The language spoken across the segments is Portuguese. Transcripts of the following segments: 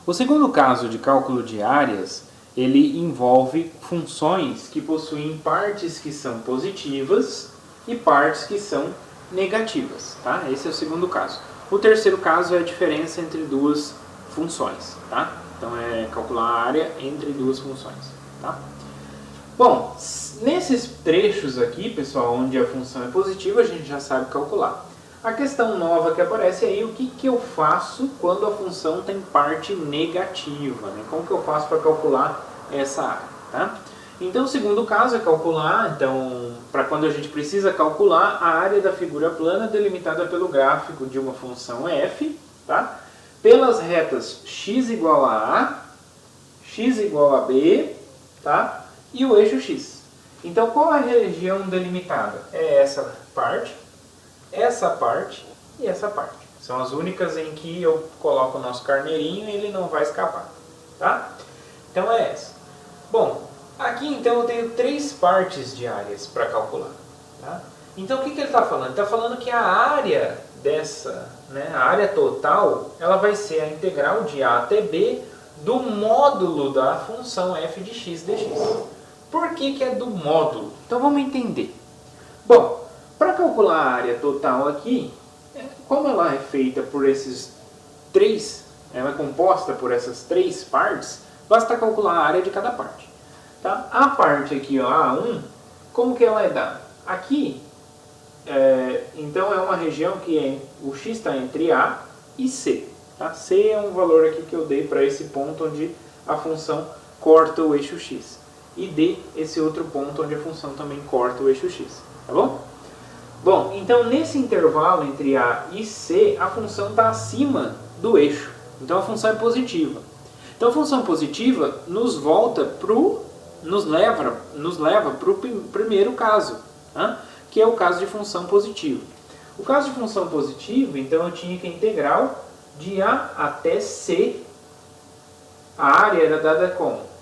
O segundo caso de cálculo de áreas, ele envolve funções que possuem partes que são positivas e partes que são negativas, tá? Esse é o segundo caso. O terceiro caso é a diferença entre duas funções, tá? Então é calcular a área entre duas funções, tá? Bom, nesses trechos aqui, pessoal, onde a função é positiva, a gente já sabe calcular. A questão nova que aparece aí, o que eu faço quando a função tem parte negativa, né? Como que eu faço para calcular essa área, tá? Então, o segundo caso é calcular, então, para quando a gente precisa calcular a área da figura plana delimitada pelo gráfico de uma função f, tá? Pelas retas x igual a A, x igual a B, tá? E o eixo x. Então, qual é a região delimitada? É essa parte e essa parte. São as únicas em que eu coloco o nosso carneirinho e ele não vai escapar, tá? Então é essa. Bom, aqui então eu tenho três partes de áreas para calcular, tá? Então o que ele está falando? Ele está falando que a área dessa, né, a área total, ela vai ser a integral de A até B do módulo da função f de x dx. Por que é do módulo? Então vamos entender. Bom, para calcular a área total aqui, como ela é feita por esses três, ela é composta por essas três partes, basta calcular a área de cada parte. Tá? A parte aqui, ó, A1, como que ela é dada? Aqui, então é uma região que o x está entre A e C. Tá? C é um valor aqui que eu dei para esse ponto onde a função corta o eixo x. E D, esse outro ponto onde a função também corta o eixo x. Tá bom? Bom, então nesse intervalo entre A e C, a função está acima do eixo. Então a função é positiva. Então a função positiva nos leva para o primeiro caso, né? Que é o caso de função positiva. O caso de função positiva, então eu tinha que a integral de A até C, a área era dada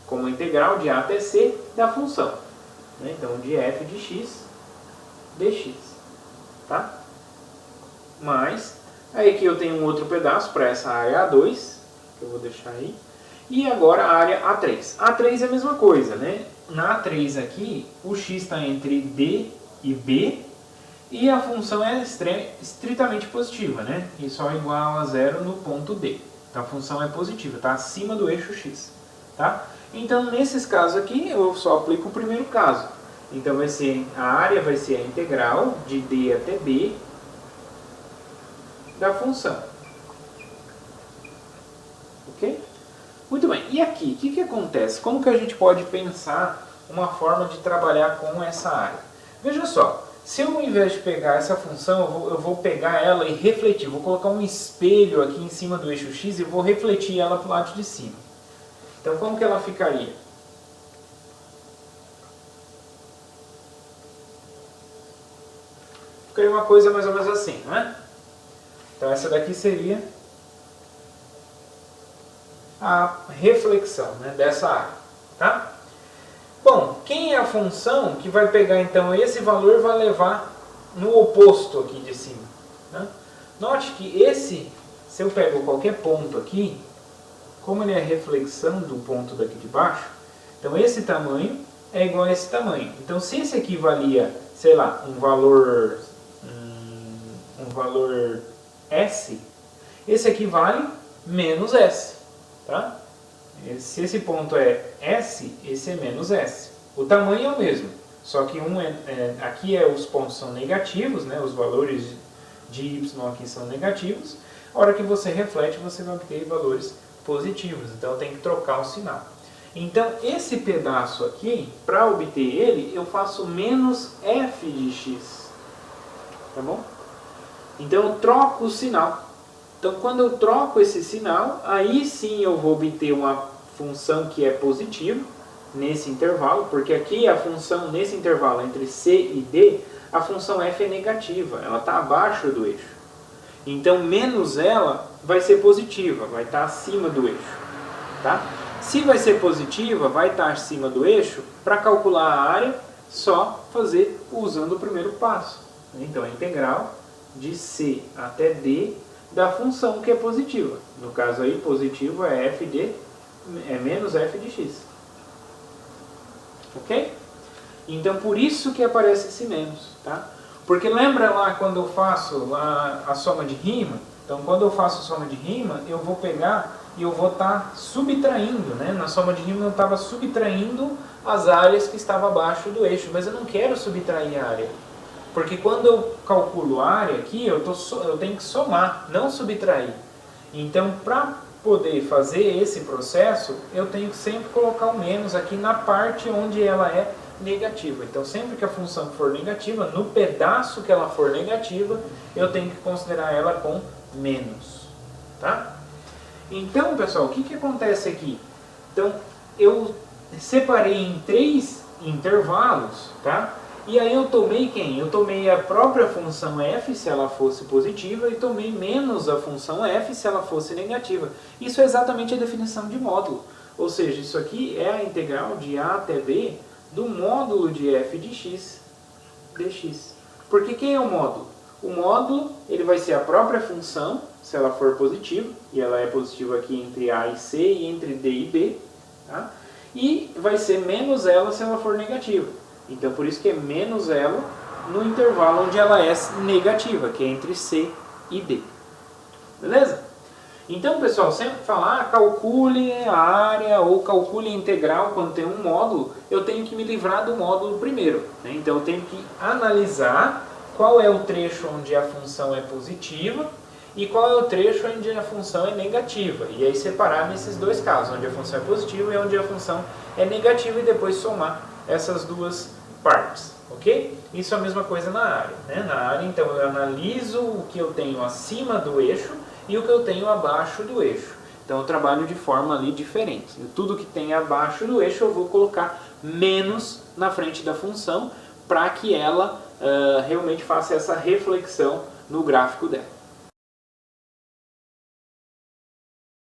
como a integral de A até C da função. Né? Então de f de x dx. Tá? Mas, aí aqui eu tenho um outro pedaço para essa área A2, que eu vou deixar aí. E agora a área A3. A3 é a mesma coisa, né? Na A3 aqui, o x está entre D e B, e a função é estritamente positiva, né? E só igual a zero no ponto D. Então a função é positiva, está acima do eixo x. Tá? Então, nesses casos aqui, eu só aplico o primeiro caso. Então a área vai ser a integral de D até B da função. Ok? Muito bem. E aqui, o que acontece? Como que a gente pode pensar uma forma de trabalhar com essa área? Veja só, se eu, ao invés de pegar essa função, eu vou pegar ela e refletir. Vou colocar um espelho aqui em cima do eixo x e vou refletir ela para o lado de cima. Então, como que ela ficaria? Ficaria uma coisa mais ou menos assim, não é? Então essa daqui seria a reflexão, né, dessa área. Tá? Bom, quem é a função que vai pegar então esse valor e vai levar no oposto aqui de cima? Né? Note que se eu pego qualquer ponto aqui, como ele é a reflexão do ponto daqui de baixo, então esse tamanho é igual a esse tamanho. Então se esse aqui valia, sei lá, um valor S, esse aqui vale menos S, tá? Se esse ponto é S, esse é menos S. O tamanho é o mesmo, só que aqui os pontos são negativos, né? Os valores de Y aqui são negativos. A hora que você reflete, você vai obter valores positivos, então tem que trocar o sinal. Então esse pedaço aqui, para obter ele, eu faço menos f de x, tá bom? Então eu troco o sinal. Então quando eu troco esse sinal, aí sim eu vou obter uma função que é positiva nesse intervalo, porque aqui a função nesse intervalo entre C e D, a função f é negativa, ela está abaixo do eixo. Então menos ela vai ser positiva, vai estar acima do eixo. Tá? Se vai ser positiva, vai estar acima do eixo, para calcular a área, só fazer usando o primeiro passo. Então a integral de C até D da função que é positiva. No caso aí, positivo é menos f de x. Ok? Então, por isso que aparece esse menos, tá? Porque lembra lá quando eu faço a soma de rima? Então, quando eu faço soma de rima, eu vou pegar e eu vou estar subtraindo, né? Na soma de rima eu estava subtraindo as áreas que estavam abaixo do eixo, mas eu não quero subtrair a área. Porque quando eu calculo a área aqui, eu tenho que somar, não subtrair. Então, para poder fazer esse processo, eu tenho que sempre colocar o menos aqui na parte onde ela é negativa. Então, sempre que a função for negativa, no pedaço que ela for negativa, eu tenho que considerar ela com menos. Tá? Então, pessoal, o que acontece aqui? Então, eu separei em 3 intervalos, tá? E aí eu tomei quem? Eu tomei a própria função f, se ela fosse positiva, e tomei menos a função f, se ela fosse negativa. Isso é exatamente a definição de módulo. Ou seja, isso aqui é a integral de a até b do módulo de f de x dx. Porque quem é o módulo? O módulo ele vai ser a própria função, se ela for positiva, e ela é positiva aqui entre a e c e entre d e b, tá? E vai ser menos ela se ela for negativa. Então, por isso que é menos ela no intervalo onde ela é negativa, que é entre C e D. Beleza? Então, pessoal, sempre falar, calcule a área ou calcule a integral quando tem um módulo, eu tenho que me livrar do módulo primeiro, né? Então, eu tenho que analisar qual é o trecho onde a função é positiva e qual é o trecho onde a função é negativa. E aí separar nesses dois casos, onde a função é positiva e onde a função é negativa, e depois somar essas duas partes, ok? Isso é a mesma coisa na área, né? Na área, então, eu analiso o que eu tenho acima do eixo e o que eu tenho abaixo do eixo. Então, eu trabalho de forma ali diferente. Tudo que tem abaixo do eixo eu vou colocar menos na frente da função para que ela realmente faça essa reflexão no gráfico dela.